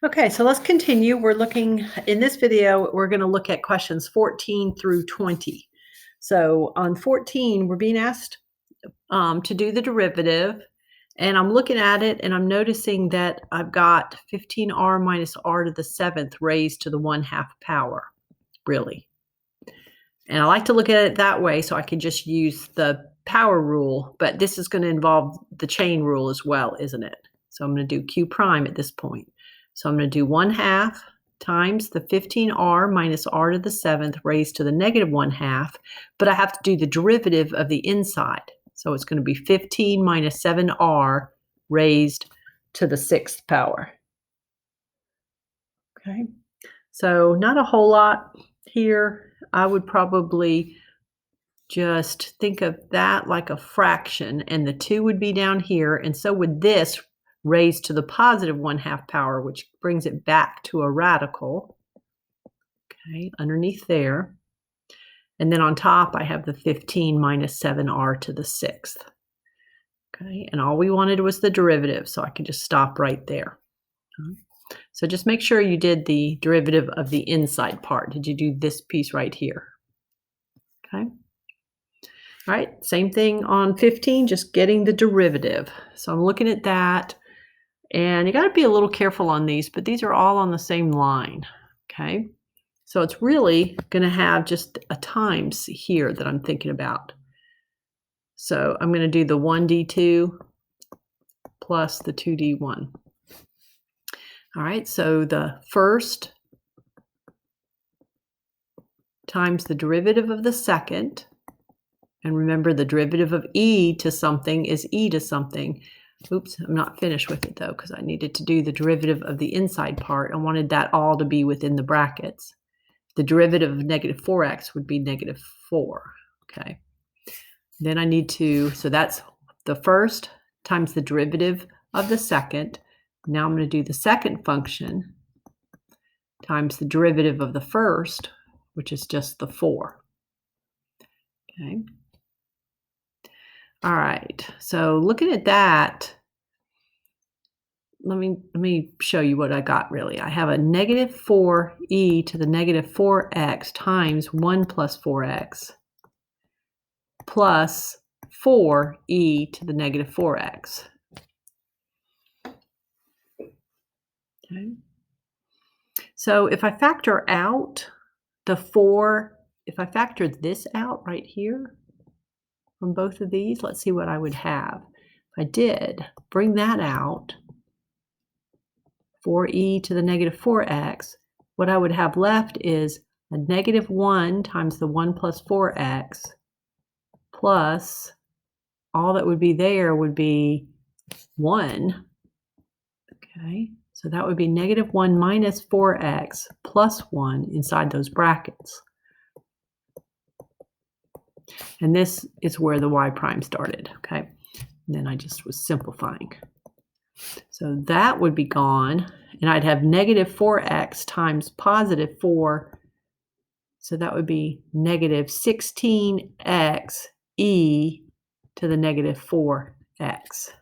Okay, so let's continue. We're looking in this video, we're going to look at questions 14 through 20. So on 14, we're being asked to do the derivative, and I'm looking at it and I'm noticing that I've got 15r minus r to the 7th raised to the 1/2 power, really. And I like to look at it that way so I can just use the power rule, but this is going to involve the chain rule as well, isn't it? So I'm going to do q prime at this point. So I'm going to do 1/2 times the 15r minus r to the 7th raised to the negative 1/2, but I have to do the derivative of the inside. So it's going to be 15 minus 7r raised to the 6th power. Okay, so not a whole lot here. I would probably just think of that like a fraction, and the 2 would be down here, and so would this raised to the positive 1/2 power, which brings it back to a radical, okay, underneath there. And then on top, I have the 15 minus 7r to the 6th. Okay, and all we wanted was the derivative, so I can just stop right there. So just make sure you did the derivative of the inside part. Did you do this piece right here? Okay. All right, same thing on 15, just getting the derivative. So I'm looking at that, and you got to be a little careful on these, but these are all on the same line, okay? So it's really going to have just a times here that I'm thinking about. So I'm going to do the 1d2 plus the 2d1. All right, so the first times the derivative of the second. And remember, the derivative of e to something is e to something. Oops, I'm not finished with it though, because I needed to do the derivative of the inside part. I wanted that all to be within the brackets. The derivative of negative 4x would be negative 4. Okay. Then I need to, so that's the first times the derivative of the second. Now I'm going to do the second function times the derivative of the first, which is just the 4. Okay. All right, so looking at that, let me show you what I got really. I have a negative 4e to the negative 4x times 1 plus 4x plus 4e to the negative 4x. Okay. So if I factor out the 4, if I factor this out right here from both of these, let's see what I would have. If I did bring that out, 4e to the negative 4x, what I would have left is a negative 1 times the 1 plus 4x plus all that would be there would be 1. Okay, so that would be negative 1 minus 4x plus 1 inside those brackets. And this is where the y prime started, okay? And then I just was simplifying. So that would be gone, and I'd have negative 4x times positive 4. So that would be negative 16x e to the negative 4x.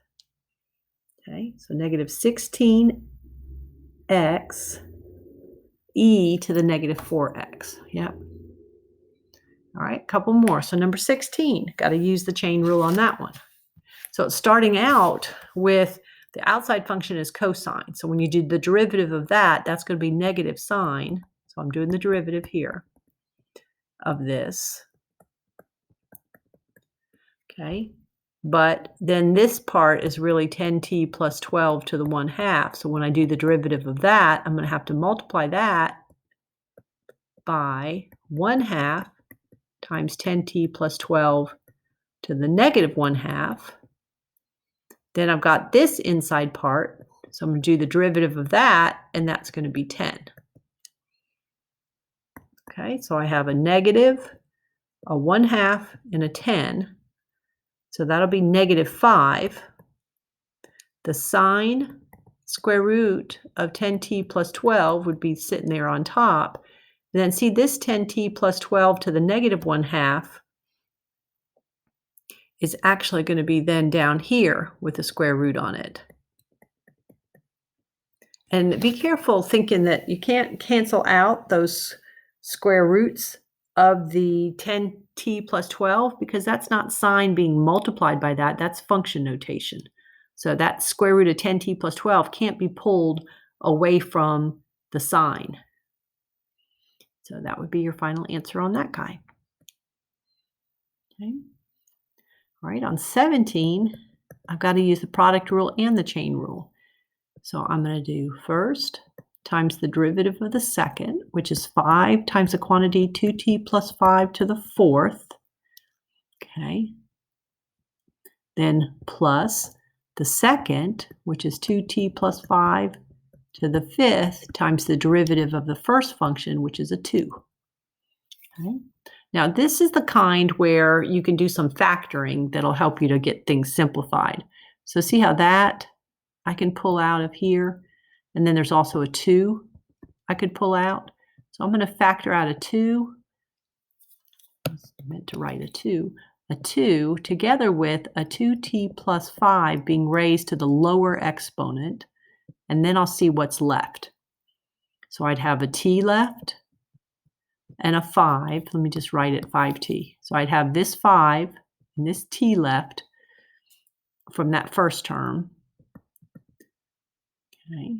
Okay, so negative 16x e to the negative 4x. Yep. All right, a couple more. So number 16, got to use the chain rule on that one. So it's starting out with the outside function is cosine. So when you do the derivative of that, that's going to be negative sine. So I'm doing the derivative here of this. Okay, but then this part is really 10t plus 12 to the 1/2. So when I do the derivative of that, I'm going to have to multiply that by 1/2 times 10t plus 12 to the negative 1/2. Then I've got this inside part, so I'm going to do the derivative of that, and that's going to be 10. Okay, so I have a negative, a 1/2, and a 10. So that'll be negative 5. The sine square root of 10t plus 12 would be sitting there on top. And then see this 10t plus 12 to the negative 1/2 is actually going to be then down here with a square root on it. And be careful thinking that you can't cancel out those square roots of the 10t plus 12 because that's not sine being multiplied by that. That's function notation. So that square root of 10t plus 12 can't be pulled away from the sine. So that would be your final answer on that guy. Okay. All right, on 17, I've got to use the product rule and the chain rule. So I'm going to do first times the derivative of the second, which is 5 times the quantity 2t plus 5 to the fourth. Okay. Then plus the second, which is 2t plus 5 to the fifth times the derivative of the first function, which is a 2. Okay. Now, this is the kind where you can do some factoring that'll help you to get things simplified. So see how that I can pull out of here? And then there's also a 2 I could pull out. So I'm going to factor out a 2. I meant to write a 2. A 2 together with a 2t plus 5 being raised to the lower exponent. And then I'll see what's left. So I'd have a t left and a 5. Let me just write it 5t. So I'd have this 5 and this t left from that first term. Okay.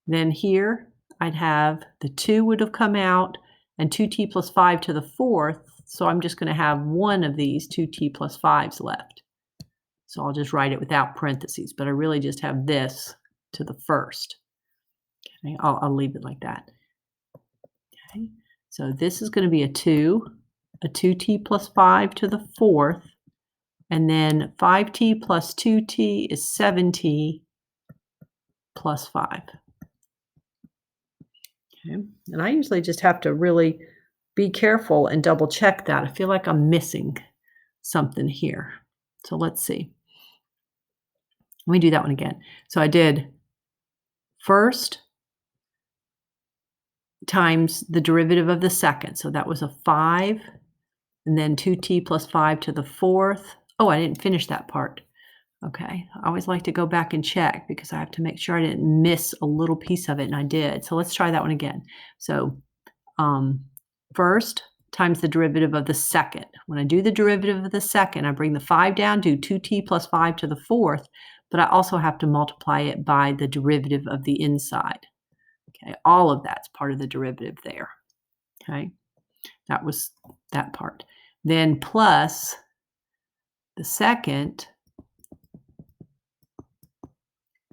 Then here I'd have the 2 would have come out and 2t plus 5 to the fourth. So I'm just going to have one of these 2t plus 5s left. So I'll just write it without parentheses, but I really just have this to the first. Okay, I'll leave it like that. Okay, so this is going to be a 2t plus 5 to the fourth, and then 5t plus 2t is 7t plus 5. Okay, and I usually just have to really be careful and double check that. I feel like I'm missing something here. So let's see. Let me do that one again. So I did first times the derivative of the second. So that was a 5, and then 2t plus 5 to the fourth. Oh, I didn't finish that part. Okay, I always like to go back and check because I have to make sure I didn't miss a little piece of it, and I did. So let's try that one again. So first times the derivative of the second. When I do the derivative of the second, I bring the 5 down, do 2t plus 5 to the fourth, but I also have to multiply it by the derivative of the inside. Okay, all of that's part of the derivative there. Okay, that was that part. Then plus the second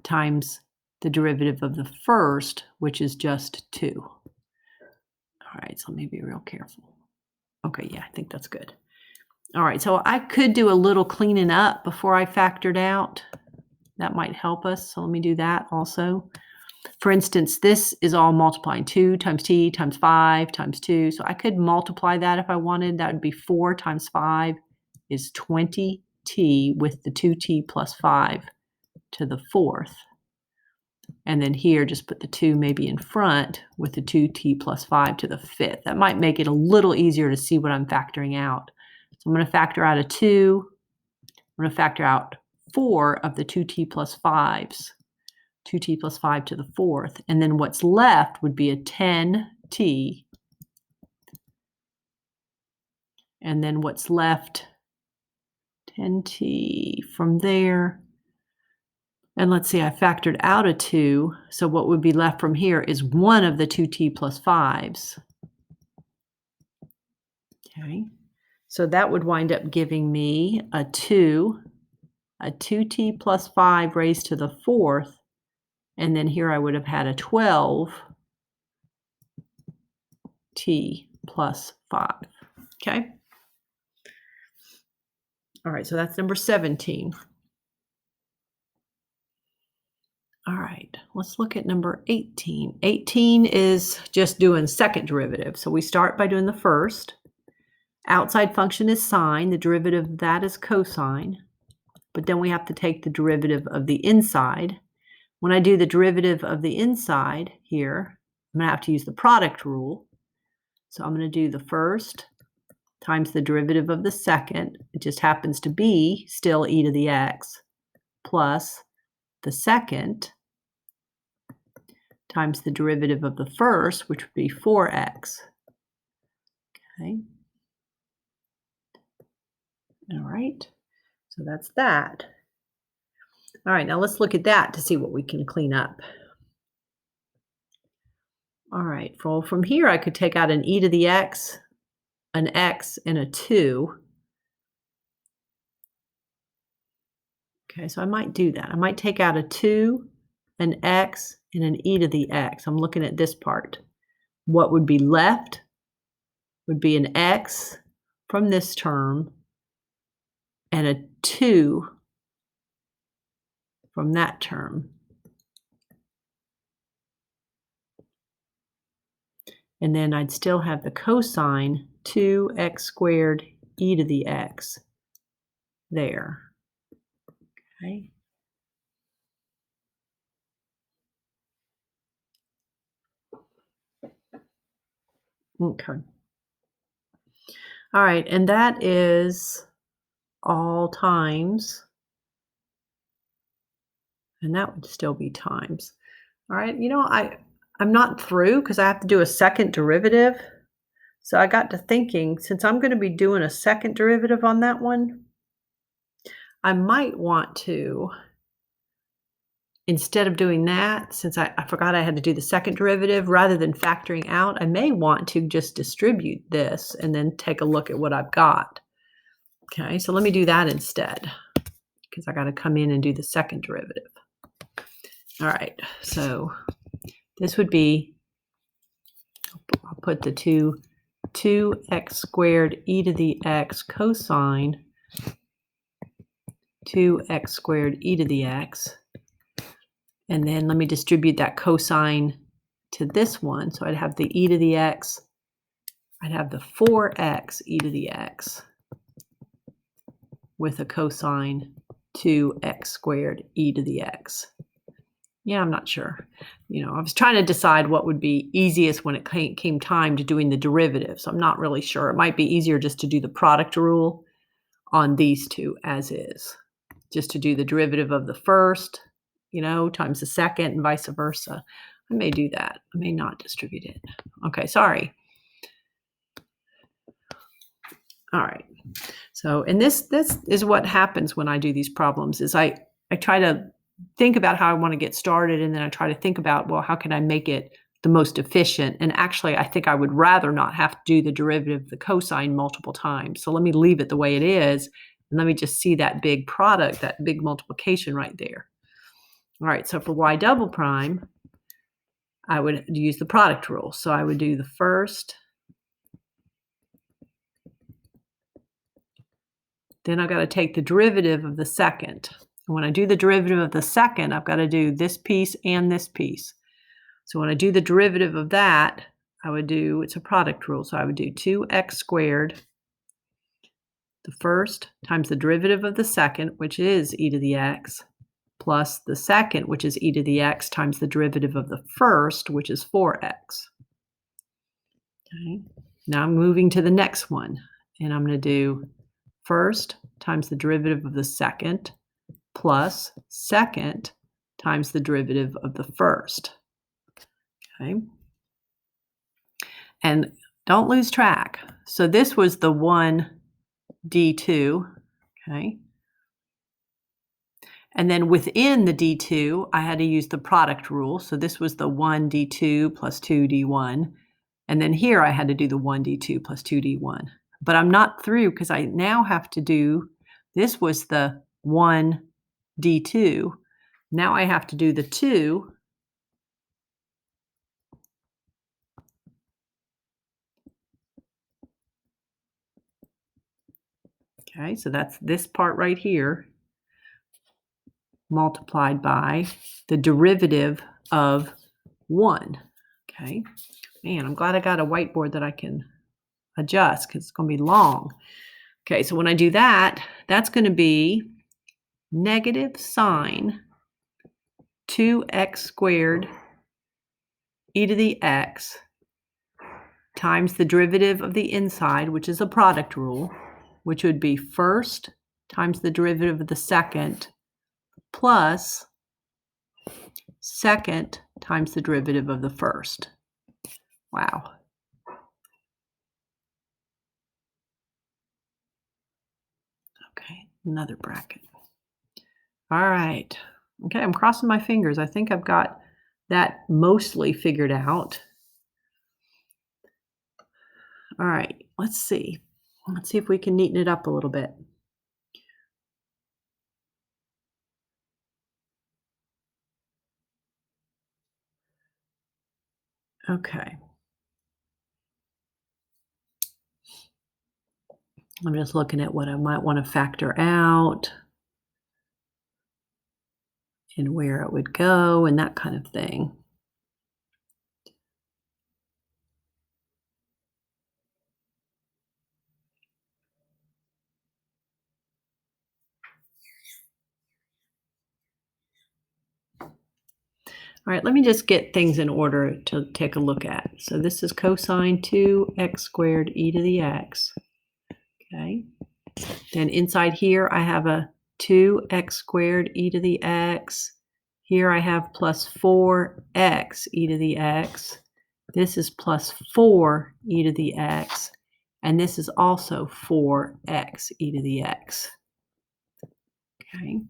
times the derivative of the first, which is just 2. All right, so let me be real careful. Okay, yeah, I think that's good. All right, so I could do a little cleaning up before I factored out. That might help us, so let me do that also. For instance, this is all multiplying 2 times t times 5 times 2. So I could multiply that if I wanted. That would be 4 times 5 is 20t with the 2t plus 5 to the fourth. And then here, just put the 2 maybe in front with the 2t plus 5 to the fifth. That might make it a little easier to see what I'm factoring out. So I'm going to factor out a 2. I'm going to factor out 4 of the 2t plus 5s. 2t plus 5 to the fourth. And then what's left would be a 10t. And then what's left, 10t from there. And let's see, I factored out a 2. So what would be left from here is one of the 2t plus 5s. Okay. So that would wind up giving me a 2t plus 5 raised to the fourth. And then here I would have had a 12t plus 5. Okay. All right, so that's number 17. All right, let's look at number 18. 18 is just doing second derivative. So we start by doing the first. Outside function is sine. The derivative of that is cosine. But then we have to take the derivative of the inside. When I do the derivative of the inside here, I'm going to have to use the product rule. So I'm going to do the first times the derivative of the second. It just happens to be still e to the x plus the second times the derivative of the first, which would be 4x. Okay. All right. So that's that. All right, now let's look at that to see what we can clean up. All right, from here I could take out an e to the x, an x, and a 2. Okay, so I might do that. I might take out a 2, an x, and an e to the x. I'm looking at this part. What would be left would be an x from this term and a 2 from that term. And then I'd still have the cosine 2x squared e to the x there. Okay. Okay. All right, and that is all times, and that would still be times. All right, I'm not through because I have to do a second derivative. So I got to thinking, since I'm going to be doing a second derivative on that one, I might want to, instead of doing that, since I forgot I had to do the second derivative, rather than factoring out, I may want to just distribute this and then take a look at what I've got. Okay, so let me do that instead, because I got to come in and do the second derivative. All right, so this would be, I'll put the 2x squared e to the x cosine 2x squared e to the x. And then let me distribute that cosine to this one. So I'd have the e to the x. I'd have the 4x e to the x with a cosine 2x squared e to the x. Yeah, I'm not sure. I was trying to decide what would be easiest when it came time to doing the derivative. So I'm not really sure. It might be easier just to do the product rule on these two as is. Just to do the derivative of the first, times the second and vice versa. I may do that. I may not distribute it. Okay, sorry. All right. So, and this is what happens when I do these problems is I try to think about how I want to get started, and then I try to think about, well, how can I make it the most efficient? And actually, I think I would rather not have to do the derivative of the cosine multiple times. So let me leave it the way it is, and let me just see that big product, that big multiplication right there. All right, so for y double prime, I would use the product rule. So I would do the first, then I've got to take the derivative of the second. And when I do the derivative of the second, I've got to do this piece and this piece. So when I do the derivative of that, it's a product rule. So I would do 2x squared, the first, times the derivative of the second, which is e to the x, plus the second, which is e to the x, times the derivative of the first, which is 4x. Okay. Now I'm moving to the next one, and I'm going to do first times the derivative of the second, plus second times the derivative of the first. Okay. And don't lose track. So this was the 1d2, okay? And then within the d2, I had to use the product rule. So this was the 1d2 plus 2d1. And then here I had to do the 1d2 plus 2d1. But I'm not through because I now have to do, this was the 1d2. Now I have to do the 2. Okay, so that's this part right here multiplied by the derivative of 1. Okay, man, I'm glad I got a whiteboard that I can adjust because it's going to be long. Okay, so when I do that, that's going to be negative sine 2x squared e to the x times the derivative of the inside, which is a product rule, which would be first times the derivative of the second plus second times the derivative of the first. Wow. Okay, another bracket. All right. Okay, I'm crossing my fingers. I think I've got that mostly figured out. All right, let's see. Let's see if we can neaten it up a little bit. Okay. I'm just looking at what I might want to factor out and where it would go and that kind of thing. All right, let me just get things in order to take a look at. So this is cosine 2x squared e to the x. Okay. Then inside here, I have a 2x squared e to the x. Here I have plus 4x e to the x. This is plus 4 e to the x. And this is also 4x e to the x. Okay.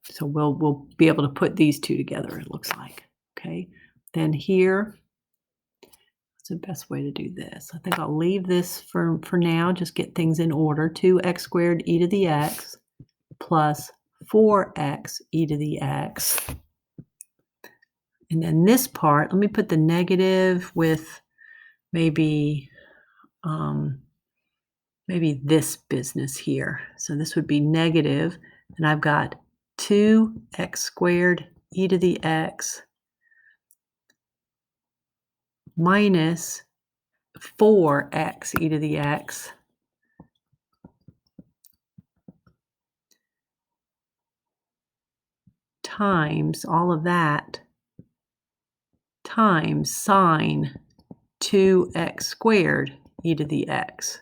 So we'll be able to put these two together, it looks like. Okay. Then here, what's the best way to do this? I think I'll leave this for now, just get things in order. 2x squared e to the x plus 4x e to the x. And then this part, let me put the negative with maybe maybe this business here. So this would be negative, and I've got 2x squared e to the x minus 4x e to the x times all of that times sine 2x squared e to the x.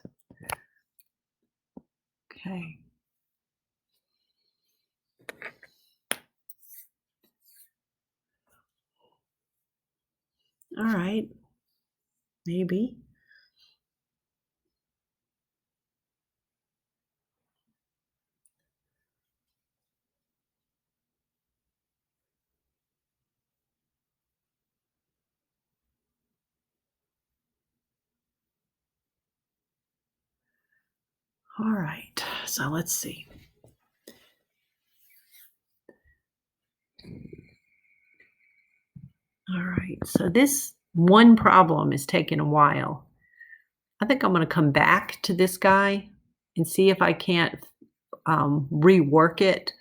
Okay. All right. Maybe. All right. So let's see. All right. So this one problem is taking a while. I think I'm going to come back to this guy and see if I can't rework it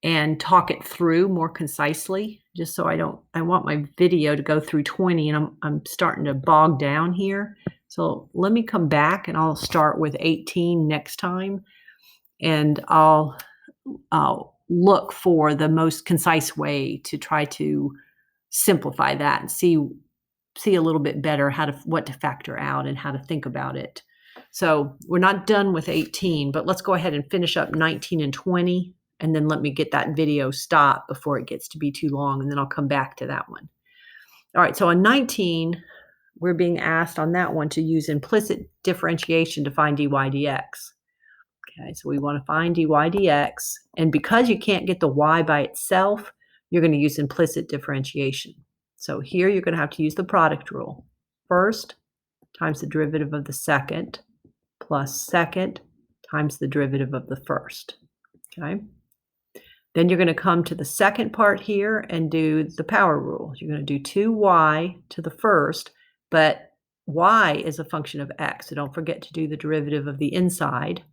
and talk it through more concisely, just so I want my video to go through 20 and I'm starting to bog down here. So let me come back and I'll start with 18 next time, and I'll look for the most concise way to try to simplify that and see a little bit better what to factor out and how to think about it. So we're not done with 18, but let's go ahead and finish up 19 and 20, and then let me get that video stopped before it gets to be too long, and then I'll come back to that one. All right, so on 19, we're being asked on that one to use implicit differentiation to find dy dx. Okay, so we want to find dy dx, and because you can't get the y by itself, you're going to use implicit differentiation. So here you're going to have to use the product rule. First times the derivative of the second plus second times the derivative of the first. Okay. Then you're going to come to the second part here and do the power rule. You're going to do 2y to the first, but y is a function of x. So don't forget to do the derivative of the inside,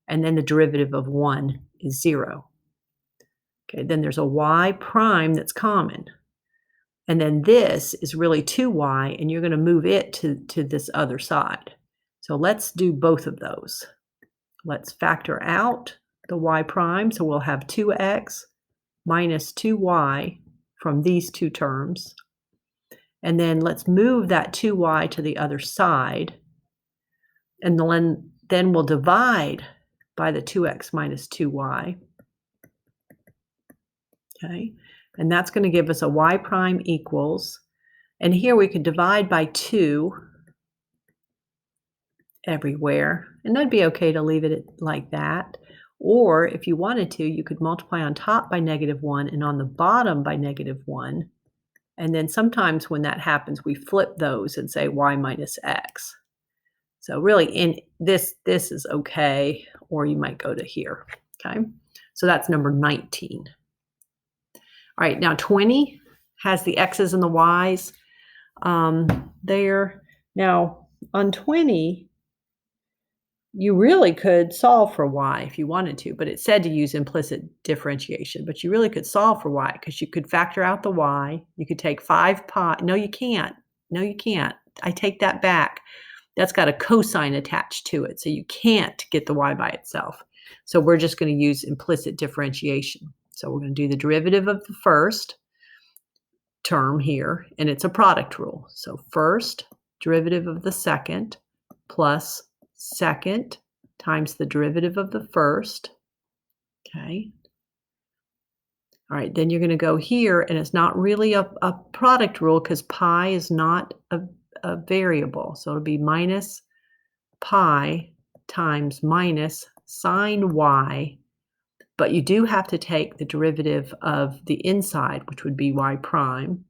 and then the derivative of 1 is 0. Okay, then there's a y prime that's common. And then this is really 2y, and you're going to move it to this other side. So let's do both of those. Let's factor out the y prime. So we'll have 2x minus 2y from these two terms. And then let's move that 2y to the other side. And then then we'll divide by the 2x minus 2y. Okay, and that's going to give us a y prime equals, and here we could divide by 2 everywhere, and that'd be okay to leave it like that. Or if you wanted to, you could multiply on top by -1 and on the bottom by -1. And then sometimes when that happens, we flip those and say y minus x. So really in this is okay, or you might go to here, okay? So that's number 19. All right, now 20 has the x's and the y's there. Now on 20, you really could solve for y if you wanted to, but it said to use implicit differentiation, but you really could solve for y because you could factor out the y. You could take 5 pi. No, you can't. No, you can't. I take that back. That's got a cosine attached to it, so you can't get the y by itself. So we're just going to use implicit differentiation. So we're going to do the derivative of the first term here, and it's a product rule. So first derivative of the second plus second times the derivative of the first. Okay. All right, then you're going to go here, and it's not really a product rule because pi is not a variable. So it'll be minus pi times minus sine y, but you do have to take the derivative of the inside, which would be y prime.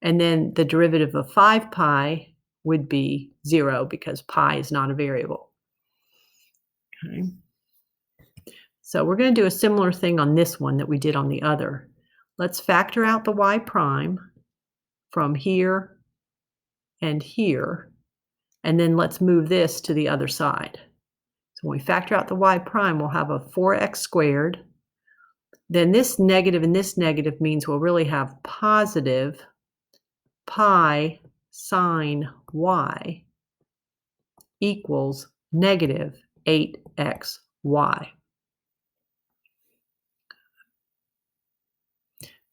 And then the derivative of 5 pi would be 0 because pi is not a variable. Okay. So we're going to do a similar thing on this one that we did on the other. Let's factor out the y prime from here and here, and then let's move this to the other side. So when we factor out the y prime, we'll have a 4x squared. Then this negative and this negative means we'll really have positive pi sine y equals negative 8xy.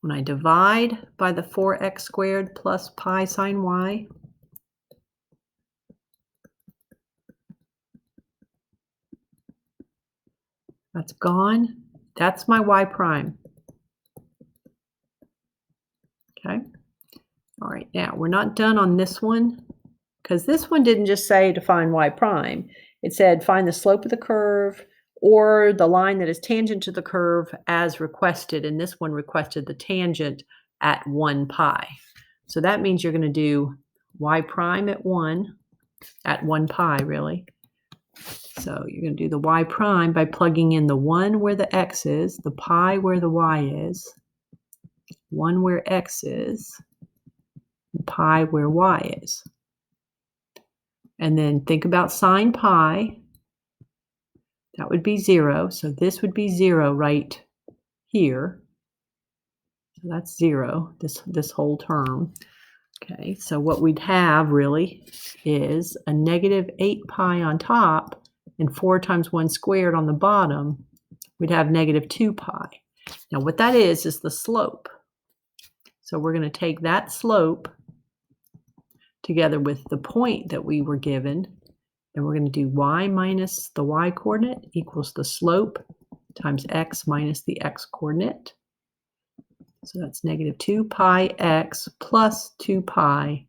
When I divide by the 4x squared plus pi sine y, that's gone. That's my y prime. Okay. All right, now we're not done on this one because this one didn't just say to find y prime. It said find the slope of the curve or the line that is tangent to the curve as requested, and this one requested the tangent at 1 pi. So that means you're going to do y prime at 1 pi, really. So you're going to do the y prime by plugging in the 1 where the x is, the pi where the y is, 1 where x is, and pi where y is. And then think about sine pi. That would be 0. So this would be 0 right here. So that's 0, this whole term. Okay, so what we'd have really is a negative 8 pi on top and 4 times 1 squared on the bottom. We'd have negative 2 pi. Now what that is the slope. So we're going to take that slope together with the point that we were given, and we're going to do y minus the y coordinate equals the slope times x minus the x coordinate. So that's negative 2 pi x plus 2 pi,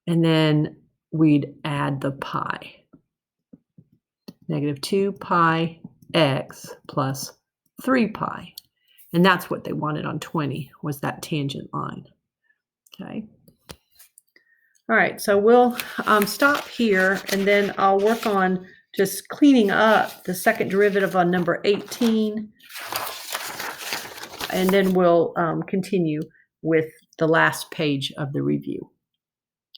and then we'd add the pi. Negative 2 pi x plus 3 pi. And that's what they wanted on 20, was that tangent line. Okay. All right, so we'll stop here, and then I'll work on just cleaning up the second derivative on number 18, and then we'll continue with the last page of the review.